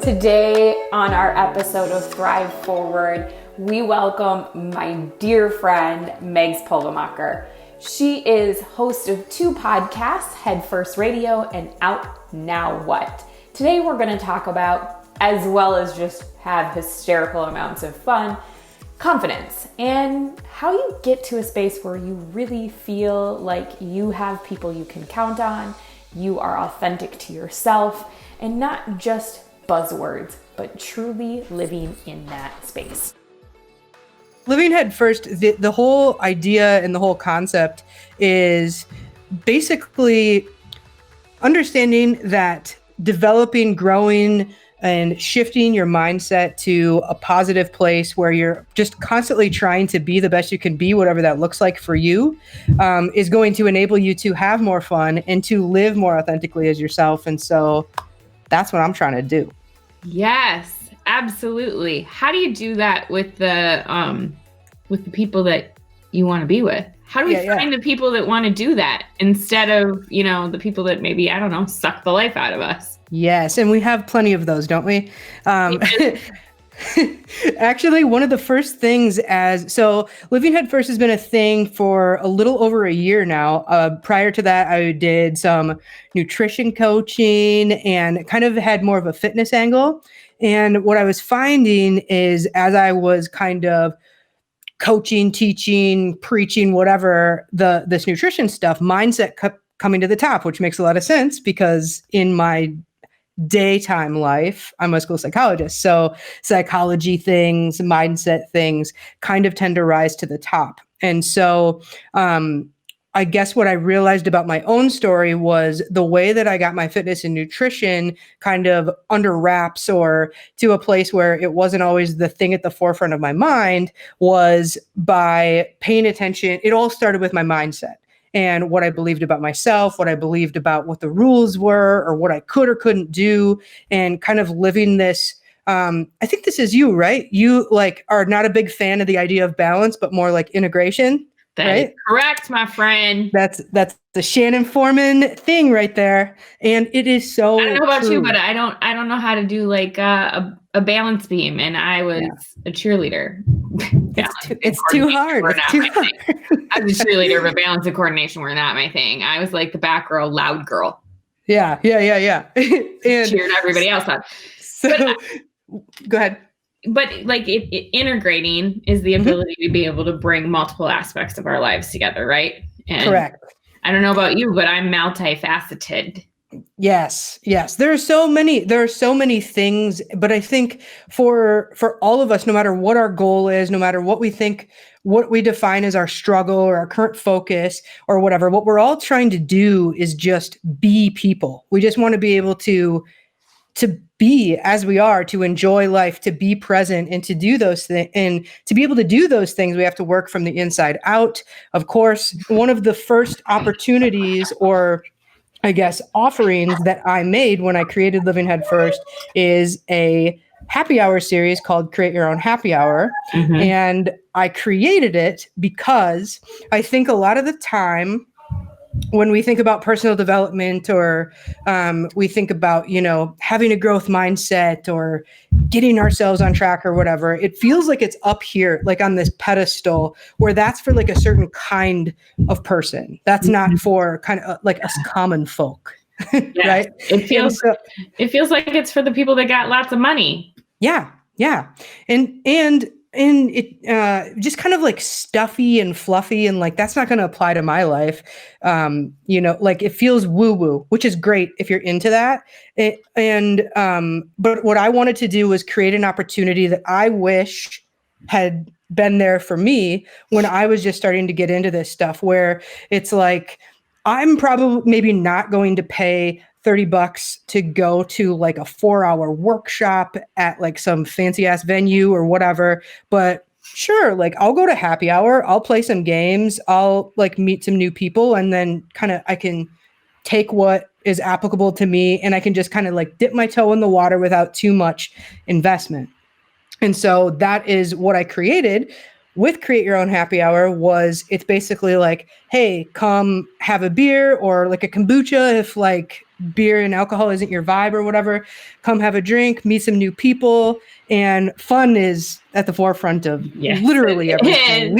Today on our episode of Thrive Forward, we welcome my dear friend, Megan Pulvermacher. She is host of 2 podcasts, Headfirst Radio and Out Now What. Today we're going to talk about, as well as just have hysterical amounts of fun, confidence and how you get to a space where you really feel like you have people you can count on, you are authentic to yourself, and not just buzzwords, but truly living in that space. Living Headfirst, the whole idea and the whole concept is basically understanding that developing, growing, and shifting your mindset to a positive place where you're just constantly trying to be the best you can be, whatever that looks like for you, is going to enable you to have more fun and to live more authentically as yourself. And so that's what I'm trying to do. Yes, absolutely. How do you do that with the people that you want to be with? How do we find the people that want to do that instead of, the people that maybe, I don't know, suck the life out of us? Yes, and we have plenty of those, don't we? Actually, one of the first things Living Headfirst has been a thing for a little over a year now. Prior to that, I did some nutrition coaching and kind of had more of a fitness angle. And what I was finding is as I was kind of coaching, teaching, preaching, whatever, this nutrition stuff, mindset kept coming to the top, which makes a lot of sense because in my daytime life, I'm a school psychologist. So psychology things, mindset things kind of tend to rise to the top. And so I guess what I realized about my own story was the way that I got my fitness and nutrition kind of under wraps or to a place where it wasn't always the thing at the forefront of my mind was by paying attention. It all started with my mindset and what I believed about myself, what I believed about what the rules were or what I could or couldn't do, and kind of living this. I think this is you, right? You are not a big fan of the idea of balance, but more like integration. That is correct, my friend. That's the Shannon Foreman thing right there. And it is so I don't know about true. you, but I don't know how to do like a balance beam. And I was a cheerleader. It's too hard. I was a cheerleader, but balance and coordination were not my thing. I was like the back girl, loud girl. Yeah. And cheered everybody else on. So go ahead. But like integrating is the ability to be able to bring multiple aspects of our lives together, right? And correct. I don't know about you, but I'm multifaceted. Yes. There are so many things, but I think for all of us, no matter what our goal is, no matter what we think, what we define as our struggle or our current focus or whatever, what we're all trying to do is just be people. We just want to be able to be as we are, to enjoy life, to be present, and to do those things. And to be able to do those things, we have to work from the inside out. Of course, one of the first opportunities or I guess offerings that I made when I created Living Headfirst is a happy hour series called Create Your Own Happy Hour. Mm-hmm. And I created it because I think a lot of the time when we think about personal development or we think about, having a growth mindset or getting ourselves on track or whatever, it feels like it's up here, like on this pedestal where that's for like a certain kind of person. That's not for kind of like us common folk. Yeah. Right? It feels like it's for the people that got lots of money. Yeah. And it just kind of like stuffy and fluffy and like that's not going to apply to my life. It feels woo-woo, which is great if you're into that. But what I wanted to do was create an opportunity that I wish had been there for me when I was just starting to get into this stuff, where it's like I'm probably maybe not going to pay $30 to go to like a 4-hour workshop at like some fancy ass venue or whatever. But sure, like I'll go to happy hour, I'll play some games, I'll like meet some new people, and then kind of I can take what is applicable to me and I can just kind of like dip my toe in the water without too much investment. And so that is what I created with Create Your Own Happy Hour. It's basically like, hey, come have a beer or like a kombucha if like beer and alcohol isn't your vibe or whatever, come have a drink, meet some new people, and fun is at the forefront of literally everything.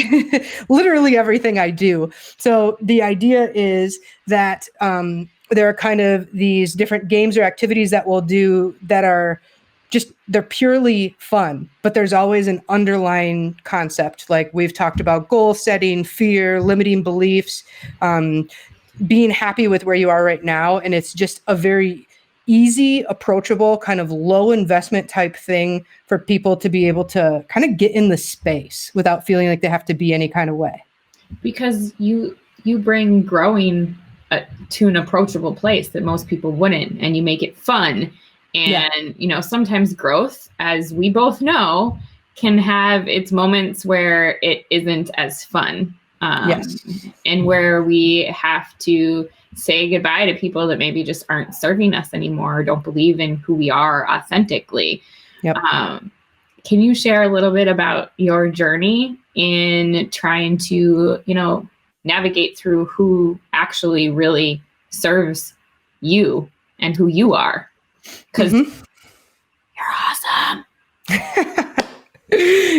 Literally everything I do. So the idea is that there are kind of these different games or activities that we'll do that are they're purely fun, but there's always an underlying concept. Like we've talked about goal setting, fear, limiting beliefs, being happy with where you are right now. And it's just a very easy, approachable, kind of low investment type thing for people to be able to kind of get in the space without feeling like they have to be any kind of way. Because you bring growing to an approachable place that most people wouldn't, and you make it fun. And, sometimes growth, as we both know, can have its moments where it isn't as fun. And where we have to say goodbye to people that maybe just aren't serving us anymore, or don't believe in who we are authentically. Yep. Can you share a little bit about your journey in trying to, navigate through who actually really serves you and who you are? Because you're awesome.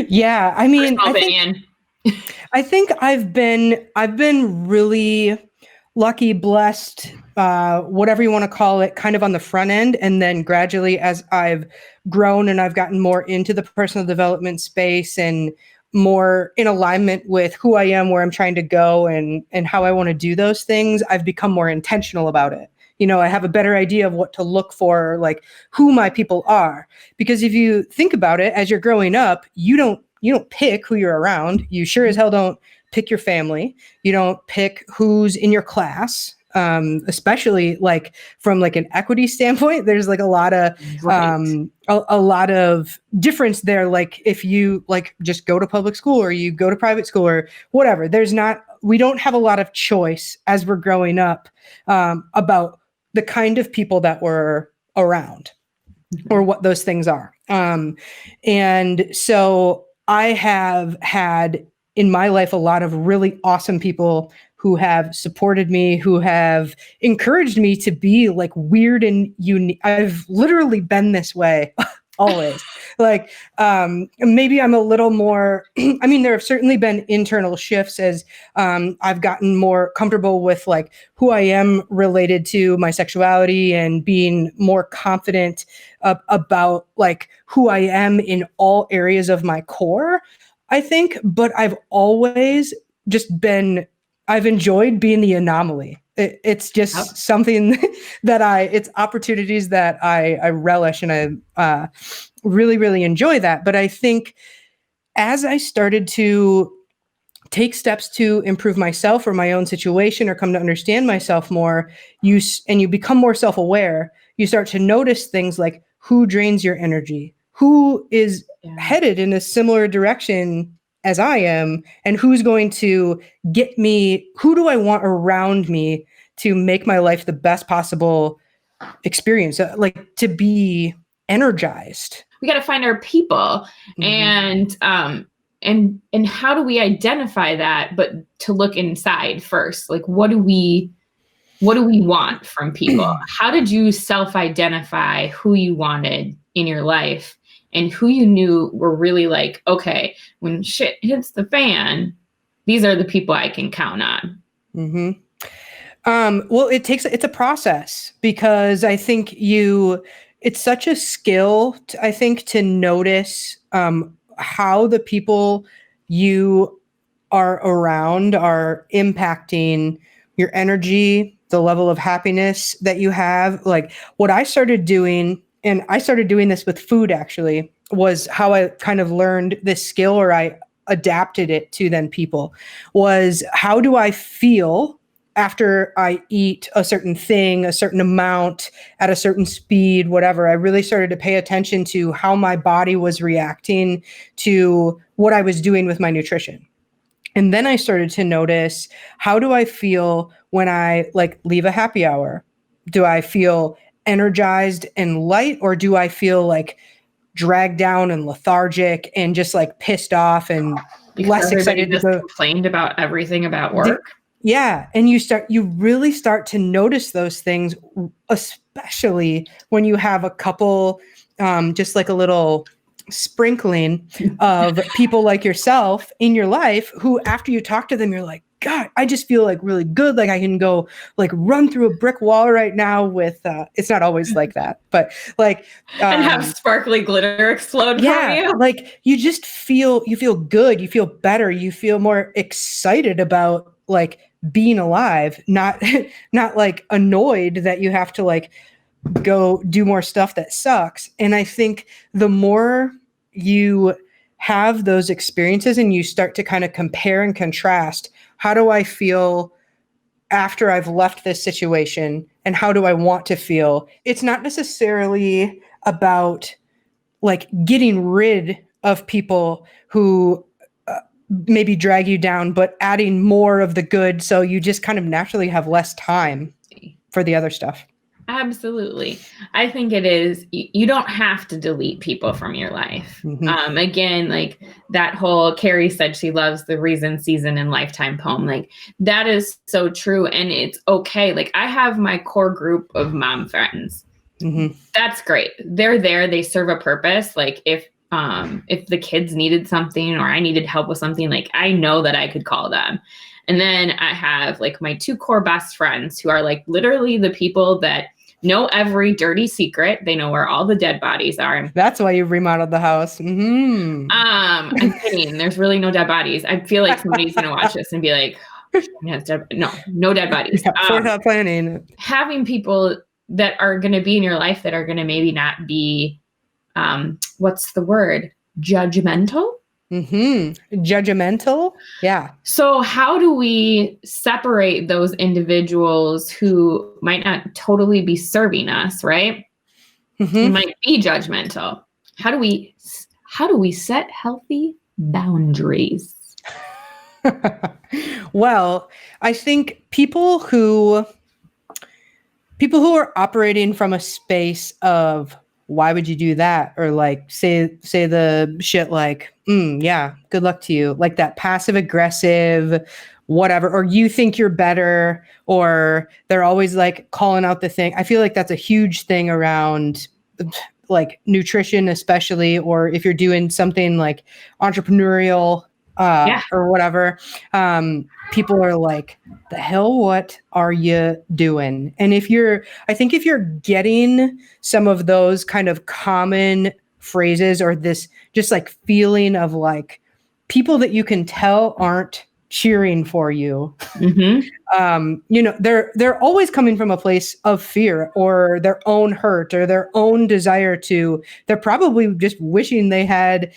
Yeah, I mean, I think I've been really lucky, blessed, whatever you want to call it, kind of on the front end. And then gradually, as I've grown and I've gotten more into the personal development space and more in alignment with who I am, where I'm trying to go, and how I want to do those things, I've become more intentional about it. I have a better idea of what to look for, like who my people are. Because if you think about it, as you're growing up, you don't pick who you're around. You sure as hell don't pick your family. You don't pick who's in your class. Especially like from like an equity standpoint, there's like a lot of a lot of difference there. Like if you like just go to public school or you go to private school or whatever, we don't have a lot of choice as we're growing up about the kind of people that we're around or what those things are. And so I have had in my life a lot of really awesome people who have supported me, who have encouraged me to be like weird and unique. I've literally been this way always. Like maybe I'm a little more, I mean, there have certainly been internal shifts as I've gotten more comfortable with like who I am related to my sexuality and being more confident about like who I am in all areas of my core, I think. But I've always just I've enjoyed being the anomaly. It's just something that it's opportunities that I relish, and I really, really enjoy that. But I think as I started to take steps to improve myself or my own situation or come to understand myself more, you become more self-aware, you start to notice things like who drains your energy, who is headed in a similar direction as I am, and who's going to get me, who do I want around me to make my life the best possible experience, like to be energized. We got to find our people. And how do we identify that, but to look inside first? Like, what do we want from people? How did you self-identify who you wanted in your life? And who you knew were really like, okay, when shit hits the fan, these are the people I can count on. Well, it's a process, because I think it's such a skill, I think, to notice how the people you are around are impacting your energy, the level of happiness that you have. Like what I started doing, and I started doing this with food actually, was how I kind of learned this skill, or I adapted it to then people, was how do I feel after I eat a certain thing, a certain amount, at a certain speed, whatever. I really started to pay attention to how my body was reacting to what I was doing with my nutrition. And then I started to notice, how do I feel when I like leave a happy hour? Do I feel energized and light, or do I feel like dragged down and lethargic and just like pissed off and less excited to go? Complained about everything about work. Yeah. And you really start to notice those things, especially when you have a couple, just like a little sprinkling of people like yourself in your life who, after you talk to them, you're like, God, I just feel like really good. Like I can go like run through a brick wall right now with, it's not always like that, but like, and have sparkly glitter explode from you. Like you feel good. You feel better. You feel more excited about like being alive, not like annoyed that you have to like go do more stuff that sucks. And I think the more you have those experiences and you start to kind of compare and contrast, how do I feel after I've left this situation and how do I want to feel? It's not necessarily about like getting rid of people who maybe drag you down, but adding more of the good. So you just kind of naturally have less time for the other stuff. Absolutely. I think it is. You don't have to delete people from your life. Mm-hmm. Again, like that whole Carrie said she loves the Reason, Season, and Lifetime poem. Like that is so true. And it's okay. Like I have my core group of mom friends. Mm-hmm. That's great. They're there. They serve a purpose. Like if the kids needed something or I needed help with something, like I know that I could call them. And then I have like my two core best friends who are like literally the people that know every dirty secret. They know where all the dead bodies are. That's why you remodeled the house. Mm-hmm. I'm kidding. There's really no dead bodies. I feel like somebody's going to watch this and be like, no dead bodies. For planning. Having people that are going to be in your life that are going to maybe not be, what's the word? Judgmental? Mm-hmm. Judgmental. Yeah. So how do we separate those individuals who might not totally be serving us, right? Mm-hmm. They might be judgmental. How do we set healthy boundaries? Well, I think people who are operating from a space of why would you do that? Or like say the shit like, yeah, good luck to you. Like that passive aggressive, whatever, or you think you're better, or they're always like calling out the thing. I feel like that's a huge thing around like nutrition, especially, or if you're doing something like entrepreneurial or whatever, people are like, the hell, what are you doing? And I think if you're getting some of those kind of common phrases or this just like feeling of like people that you can tell aren't cheering for you, mm-hmm. They're always coming from a place of fear or their own hurt or their own desire they're probably just wishing they had,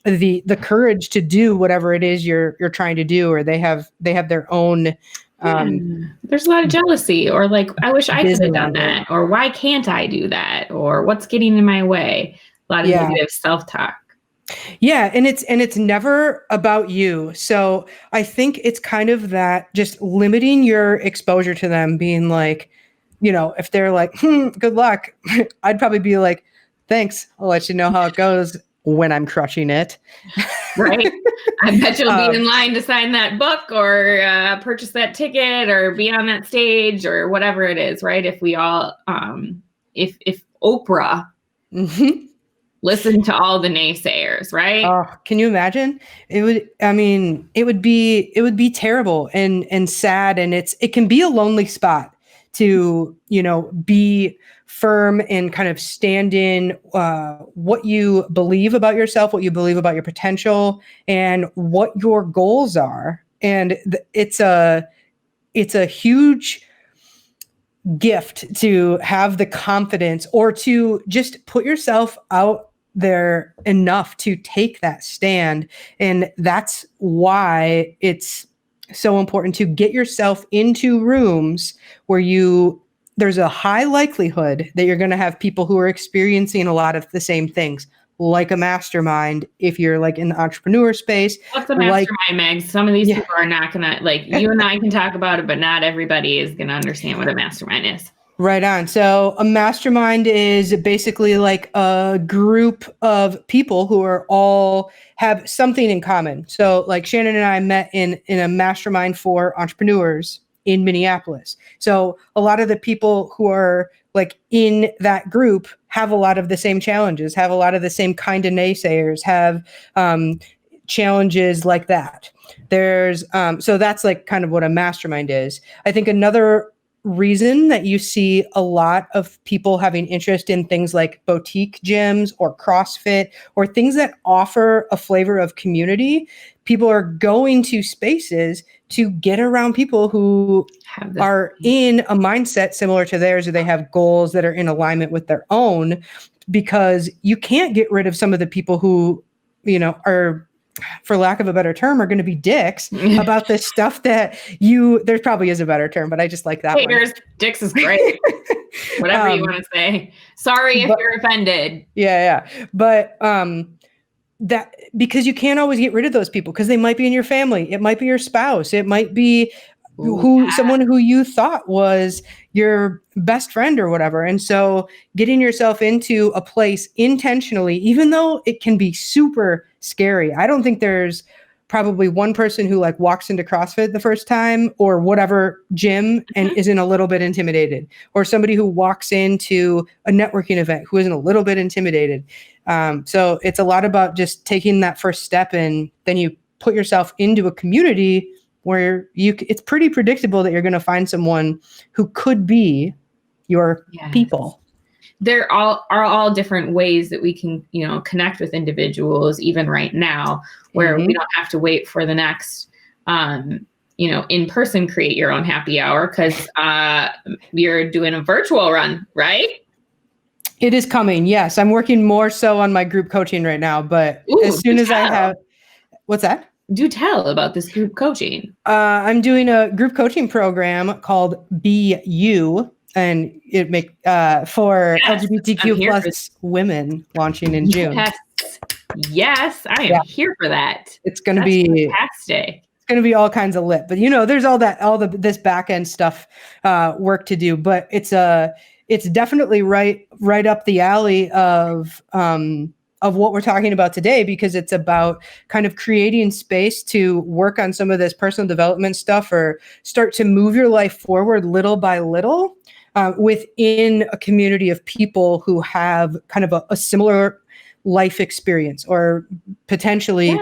the courage to do whatever it is you're trying to do, or they have their own. There's a lot of jealousy, or like, I wish I could have done that, or why can't I do that, or what's getting in my way. A lot of negative self-talk. Yeah, and it's never about you. So I think it's kind of that just limiting your exposure to them, being like, if they're like, good luck, I'd probably be like, thanks, I'll let you know how it goes when I'm crushing it. Right. I bet you'll be in line to sign that book or purchase that ticket or be on that stage or whatever it is, right? If we all, if Oprah mm-hmm. listened to all the naysayers, right? Oh, can you imagine? It would be terrible and sad. And it can be a lonely spot to, be firm and kind of stand in what you believe about yourself, what you believe about your potential, and what your goals are. And it's a huge gift to have the confidence or to just put yourself out there enough to take that stand. And that's why it's so important to get yourself into rooms where there's a high likelihood that you're going to have people who are experiencing a lot of the same things, like a mastermind. If you're like in the entrepreneur space. What's a mastermind, Megs? Some of these people are not going to, like, you and I can talk about it, but not everybody is going to understand what a mastermind is. Right on. So a mastermind is basically like a group of people who are all have something in common. So like Shannon and I met in a mastermind for entrepreneurs. in Minneapolis. So a lot of the people who are like in that group have a lot of the same challenges, have a lot of the same kind of naysayers, have challenges like that. There's so that's like kind of what a mastermind is. I think another reason that you see a lot of people having interest in things like boutique gyms or CrossFit or things that offer a flavor of community, people are going to spaces to get around people who are in a mindset similar to theirs, or they have goals that are in alignment with their own, because you can't get rid of some of the people who, are, for lack of a better term, are going to be dicks about this stuff that there probably is a better term, but I just like that Haters, one. Dicks is great. Whatever you want to say. Sorry if you're offended. Yeah. But that, because you can't always get rid of those people because they might be in your family. It might be your spouse. It might be someone who you thought was your best friend or whatever. And so getting yourself into a place intentionally, even though it can be super scary. I don't think there's probably one person who like walks into CrossFit the first time or whatever gym and isn't a little bit intimidated, or somebody who walks into a networking event who isn't a little bit intimidated. So it's a lot about just taking that first step, and then you put yourself into a community where it's pretty predictable that you're going to find someone who could be your people. There are all different ways that we can, connect with individuals, even right now, where we don't have to wait for the next, in person, create your own happy hour, because you're doing a virtual run, right? It is coming. Yes. I'm working more so on my group coaching right now, but as soon as I have, what's that? Do tell about this group coaching. I'm doing a group coaching program called Be You, and it for LGBTQ plus women, launching in June. Yes, I am here for that. It's going to be fantastic. It's going to be all kinds of lit, but there's this back end stuff work to do, but it's definitely right up the alley of what we're talking about today, because it's about kind of creating space to work on some of this personal development stuff, or start to move your life forward little by little within a community of people who have kind of a similar life experience, or potentially,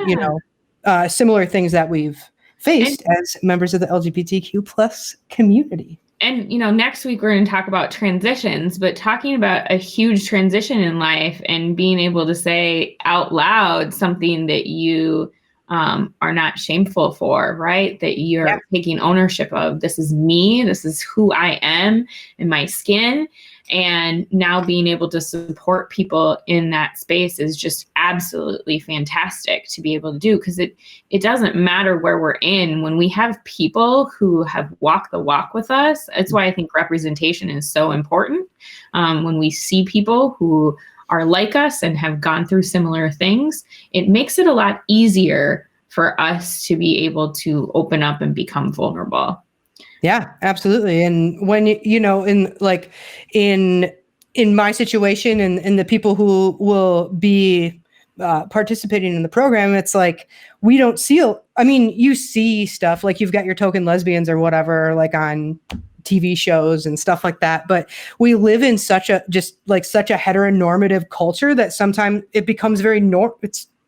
similar things that we've faced as members of the LGBTQ plus community. And, next week we're going to talk about transitions, but talking about a huge transition in life and being able to say out loud something that you are not shameful for, right? That you're taking ownership of. This is me. This is who I am in my skin. And now being able to support people in that space is just absolutely fantastic to be able to do, because it doesn't matter where we're in. When we have people who have walked the walk with us, that's why I think representation is so important. When we see people who are like us and have gone through similar things, it makes it a lot easier for us to be able to open up and become vulnerable. Yeah, absolutely. And when, in my situation and the people who will be participating in the program, it's like, we don't see, you see stuff like you've got your token lesbians or whatever, like on TV shows and stuff like that. But we live in such a heteronormative culture that sometimes it becomes very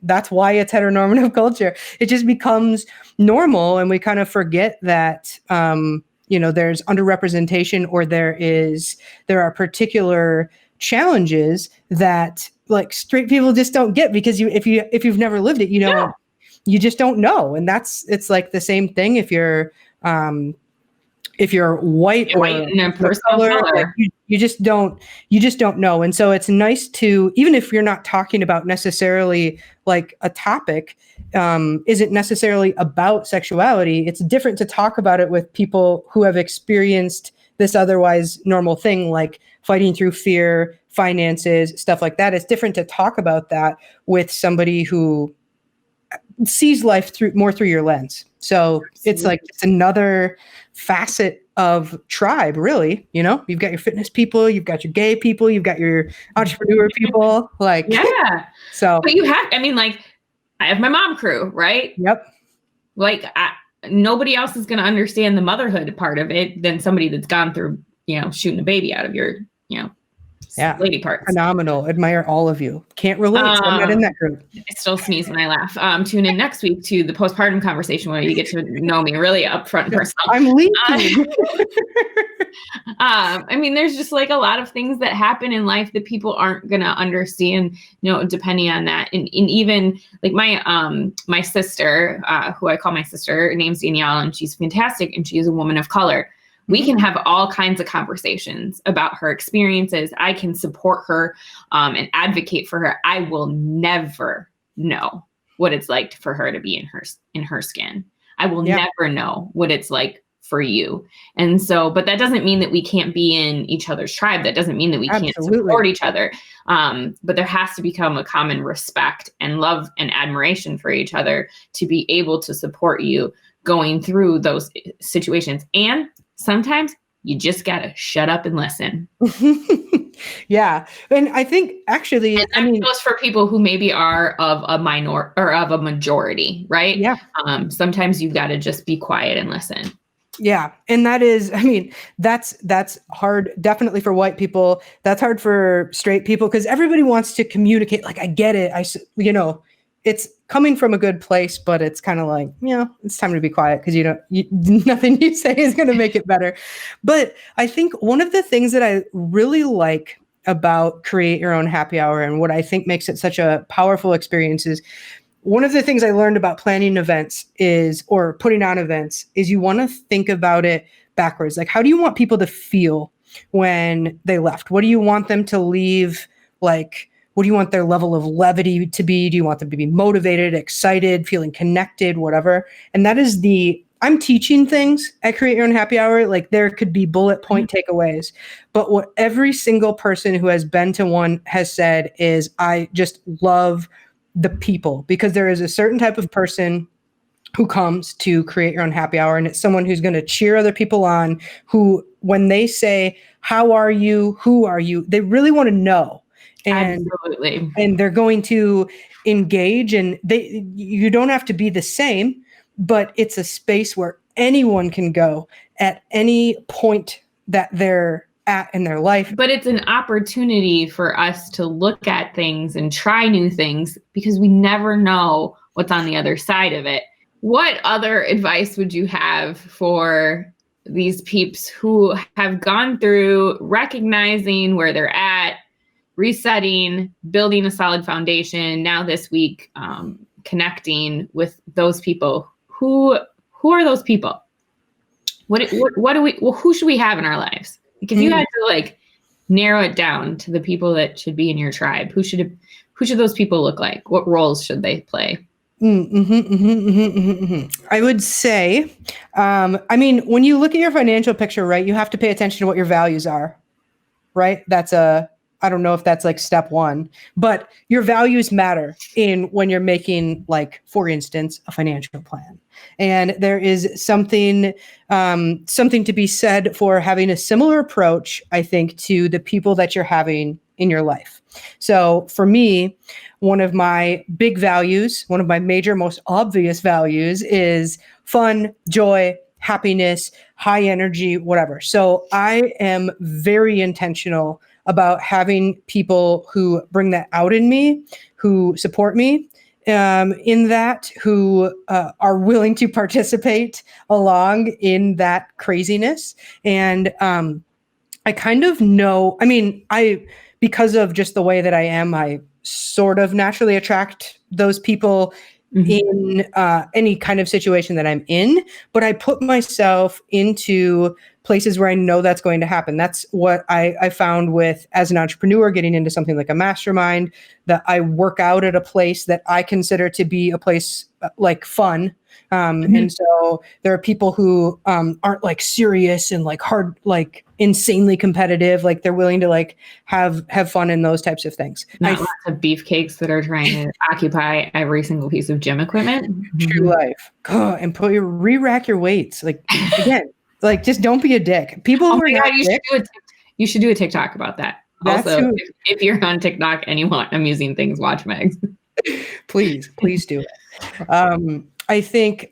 that's why it's heteronormative culture. It just becomes normal, and we kind of forget that there's underrepresentation, or there are particular challenges that like straight people just don't get, because if you've never lived it, you just don't know. And it's like the same thing if you're white or in a personal color. You just don't know. And so it's nice to, even if you're not talking about necessarily like a topic isn't necessarily about sexuality, it's different to talk about it with people who have experienced this otherwise normal thing, like fighting through fear, finances, stuff like that. It's different to talk about that with somebody who sees life through your lens. So it's like it's another facet of tribe, really. You've got your fitness people, you've got your gay people, you've got your entrepreneur people, like, yeah. So, but you have, I have my mom crew, right? Yep. Like nobody else is going to understand the motherhood part of it than somebody that's gone through, shooting a baby out of your, lady parts. Phenomenal. Admire all of you. Can't relate. So I'm not in that group. I still sneeze when I laugh. Tune in next week to the postpartum conversation where you get to know me really upfront and personal. I'm leaking. I mean, there's just like a lot of things that happen in life that people aren't going to understand, depending on that. And even like my sister, who I call my sister, her name's Danielle, and she's fantastic. And she is a woman of color. We can have all kinds of conversations about her experiences. I can support her and advocate for her. I will never know what it's like for her to be in her skin. I will never know what it's like for you. And so, but that doesn't mean that we can't be in each other's tribe. That doesn't mean that we can't support each other. But there has to become a common respect and love and admiration for each other to be able to support you going through those situations. And sometimes you just got to shut up and listen. Yeah. And I think actually, and that goes for people who maybe are of a minor or of a majority, right? Yeah. Sometimes you've got to just be quiet and listen. Yeah. And that is, that's hard, definitely for white people. That's hard for straight people because everybody wants to communicate. Like, I get it. It's coming from a good place, but it's kind of like, it's time to be quiet because nothing you say is going to make it better. But I think one of the things that I really like about Create Your Own Happy Hour and what I think makes it such a powerful experience is one of the things I learned about planning events or putting on events is you want to think about it backwards. Like, how do you want people to feel when they left? What do you want them to leave? Like, what do you want their level of levity to be? Do you want them to be motivated, excited, feeling connected, whatever? And that is I'm teaching things at Create Your Own Happy Hour. Like, there could be bullet point takeaways, but what every single person who has been to one has said is, I just love the people, because there is a certain type of person who comes to Create Your Own Happy Hour, and it's someone who's going to cheer other people on, who, when they say, how are you? Who are you? They really want to know. Absolutely. And they're going to engage, and you don't have to be the same, but it's a space where anyone can go at any point that they're at in their life. But it's an opportunity for us to look at things and try new things because we never know what's on the other side of it. What other advice would you have for these peeps who have gone through recognizing where they're at, resetting, building a solid foundation, now this week, connecting with those people? Who are those people? Who should we have in our lives? Like, if you had to narrow it down to the people that should be in your tribe, who should those people look like? What roles should they play? I would say, when you look at your financial picture, right, you have to pay attention to what your values are, right? I don't know if that's like step one, but your values matter when you're making, like, for instance, a financial plan. And there is something to be said for having a similar approach, I think, to the people that you're having in your life. So for me, one of my big values, one of my major, most obvious values is fun, joy, happiness, high energy, whatever. So I am very intentional about having people who bring that out in me, who support me in that, who are willing to participate along in that craziness. And I kind of know, because of just the way that I am, I sort of naturally attract those people in any kind of situation that I'm in, but I put myself into places where I know that's going to happen. That's what I found with, as an entrepreneur, getting into something like a mastermind, that I work out at a place that I consider to be a place like fun. And so there are people who aren't like serious and like hard, like insanely competitive. Like, they're willing to like have fun in those types of things. Not lots of beefcakes that are trying to occupy every single piece of gym equipment. True life. And re-rack your weights. Like, again, like, just don't be a dick. People who are not dicks, you should do a TikTok about that. Also, if you're on TikTok and you want amusing things, watch Megs. Please do it. I think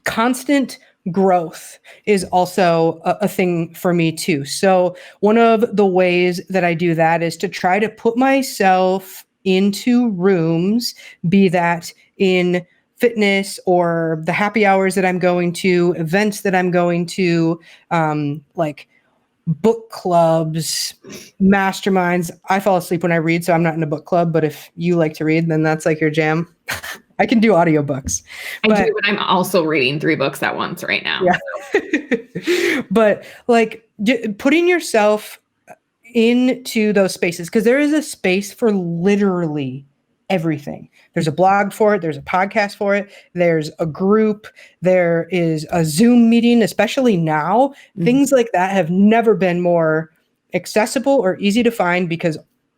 constant growth is also a thing for me too. So one of the ways that I do that is to try to put myself into rooms, be that in fitness or the happy hours that I'm going to, events that I'm going to, like book clubs, masterminds. I fall asleep when I read, so I'm not in a book club, but if you like to read, then that's like your jam. I can do audiobooks. I do, but I'm also reading 3 books at once right now. Yeah. But like putting yourself into those spaces, because there is a space for literally everything. There's a blog for it. There's a podcast for it. There's a group. There is a Zoom meeting, especially now. Things like that have never been more accessible or easy to find because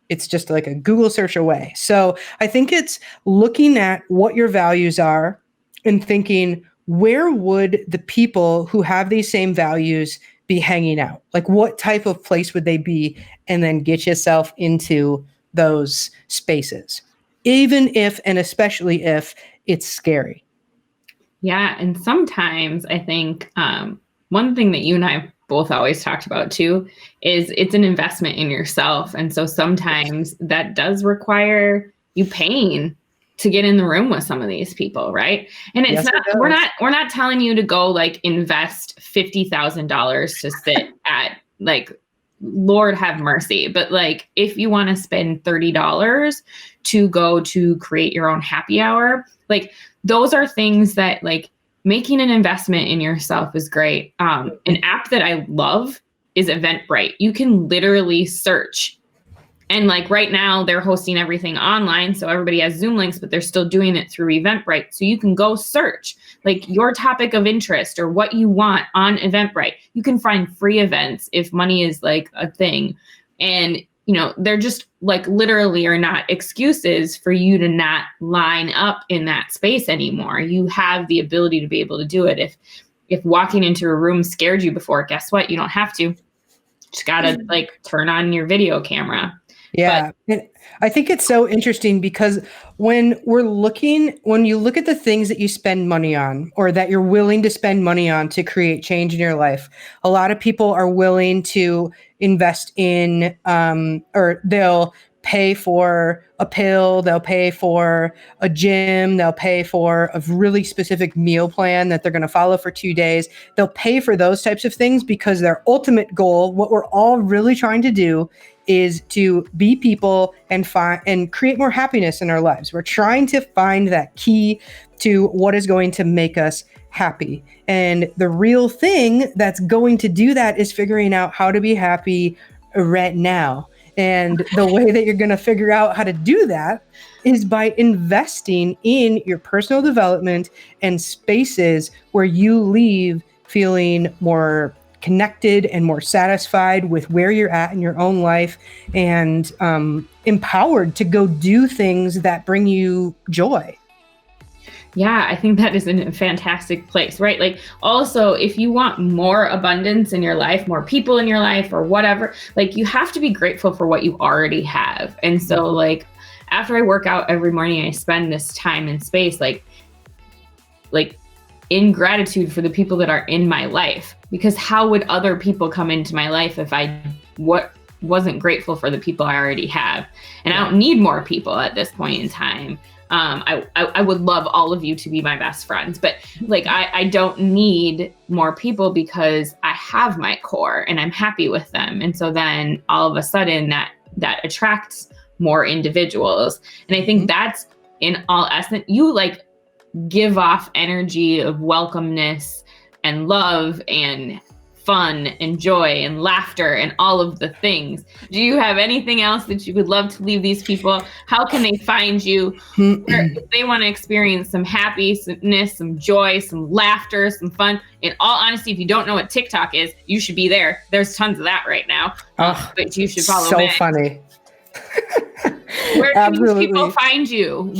it's just like a Google search away. So I think it's looking at what your values are and thinking, where would the people who have these same values be hanging out? Like what type of place would they be? And then get yourself into those spaces, even if, and especially if it's scary. Yeah. And sometimes I think one thing that you and I both always talked about too is it's an investment in yourself. And so sometimes that does require you paying to get in the room with some of these people, right? And it's we're not telling you to go like invest $50,000 to sit at like, Lord have mercy. But like, if you want to spend $30 to go to create your own happy hour, like those are things that like making an investment in yourself is great. An app that I love is Eventbrite. You can literally search. And like right now they're hosting everything online. So everybody has Zoom links, but they're still doing it through Eventbrite. So you can go search like your topic of interest or what you want on Eventbrite. You can find free events if money is like a thing. And, you know, they're just like literally are not excuses for you to not line up in that space anymore. You have the ability to be able to do it. If walking into a room scared you before, guess what? You don't have to. Just gotta like turn on your video camera. Yeah. And I think it's so interesting because when you look at the things that you spend money on or that you're willing to spend money on to create change in your life, a lot of people are willing to invest in, or they'll pay for a pill, they'll pay for a gym, they'll pay for a really specific meal plan that they're going to follow for 2 days. They'll pay for those types of things because their ultimate goal, what we're all really trying to do, is to be people and find and create more happiness in our lives. We're trying to find that key to what is going to make us happy. And the real thing that's going to do that is figuring out how to be happy right now. And the way that you're going to figure out how to do that is by investing in your personal development and spaces where you leave feeling more connected and more satisfied with where you're at in your own life and empowered to go do things that bring you joy. Yeah, I think that is a fantastic place, right? Like also, if you want more abundance in your life, more people in your life or whatever, like you have to be grateful for what you already have. And so like after I work out every morning, I spend this time and space like in gratitude for the people that are in my life, because how would other people come into my life if I wasn't grateful for the people I already have? And I don't need more people at this point in time. I would love all of you to be my best friends, but like, I don't need more people because I have my core and I'm happy with them. And so then all of a sudden that attracts more individuals. And I think that's in all essence, you like give off energy of welcomeness and love and fun and joy and laughter and all of the things. Do you have anything else that you would love to leave these people? How can they find you? If they want to experience some happiness, some joy, some laughter, some fun. In all honesty, if you don't know what TikTok is, you should be there. There's tons of that right now. But you should follow So Megs. funny. Where can these people find you?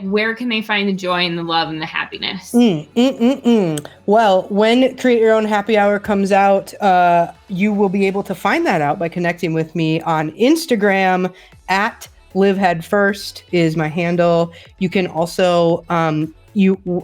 Where can they find the joy and the love and the happiness? Well, when Create Your Own Happy Hour comes out, you will be able to find that out by connecting with me on Instagram at Live Headfirst is my handle. You can also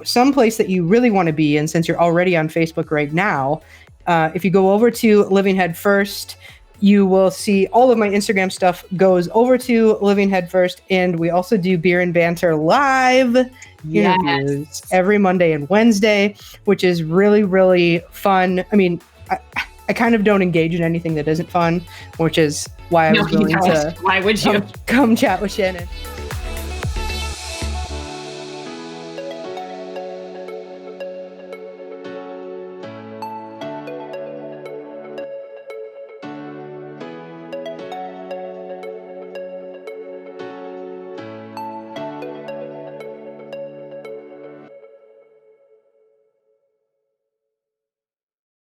someplace that you really want to be in, since you're already on Facebook right now, if you go over to Living Headfirst, you will see all of my Instagram stuff goes over to Living Headfirst, and we also do Beer and Banter live interviews every Monday and Wednesday, which is really, really fun. I mean, I kind of don't engage in anything that isn't fun, which is why I was willing to why would you come chat with Shannon.